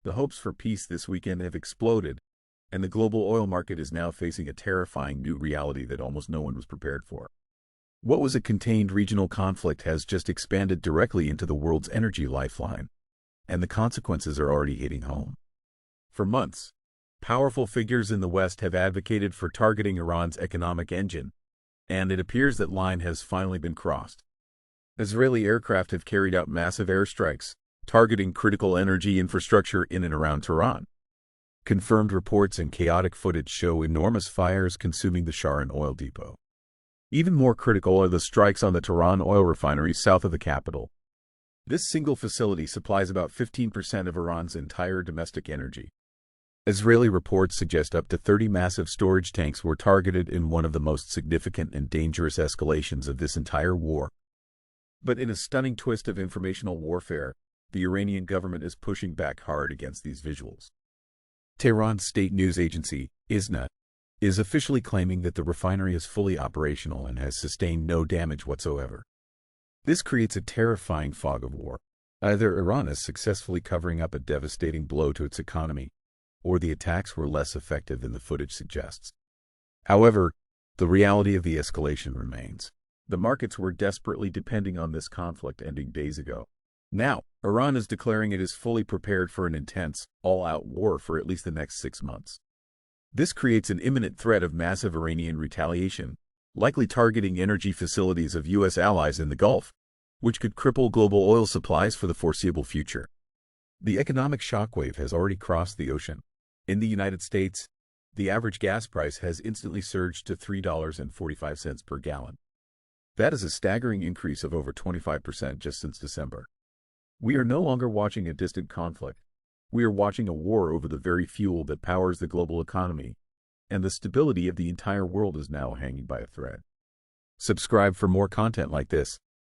The hopes for peace this weekend have exploded, and the global oil market is now facing a terrifying new reality that almost no one was prepared for. What was a contained regional conflict has just expanded directly into the world's energy lifeline, and the consequences are already hitting home. For months, powerful figures in the West have advocated for targeting Iran's economic engine, and it appears that line has finally been crossed. Israeli aircraft have carried out massive airstrikes, targeting critical energy infrastructure in and around Tehran. Confirmed reports and chaotic footage show enormous fires consuming the Shahran oil depot. Even more critical are the strikes on the Tehran oil refinery south of the capital. This single facility supplies about 15% of Iran's entire domestic energy. Israeli reports suggest up to 30 massive storage tanks were targeted in one of the most significant and dangerous escalations of this entire war. But in a stunning twist of informational warfare, the Iranian government is pushing back hard against these visuals. Tehran's state news agency, ISNA, is officially claiming that the refinery is fully operational and has sustained no damage whatsoever. This creates a terrifying fog of war. Either Iran is successfully covering up a devastating blow to its economy, or the attacks were less effective than the footage suggests. However, the reality of the escalation remains. The markets were desperately depending on this conflict ending days ago. Now, Iran is declaring it is fully prepared for an intense, all-out war for at least the next 6 months. This creates an imminent threat of massive Iranian retaliation, likely targeting energy facilities of U.S. allies in the Gulf, which could cripple global oil supplies for the foreseeable future. The economic shockwave has already crossed the ocean. In the United States, the average gas price has instantly surged to $3.45 per gallon. That is a staggering increase of over 25% just since December. We are no longer watching a distant conflict. We are watching a war over the very fuel that powers the global economy, and the stability of the entire world is now hanging by a thread. Subscribe for more content like this.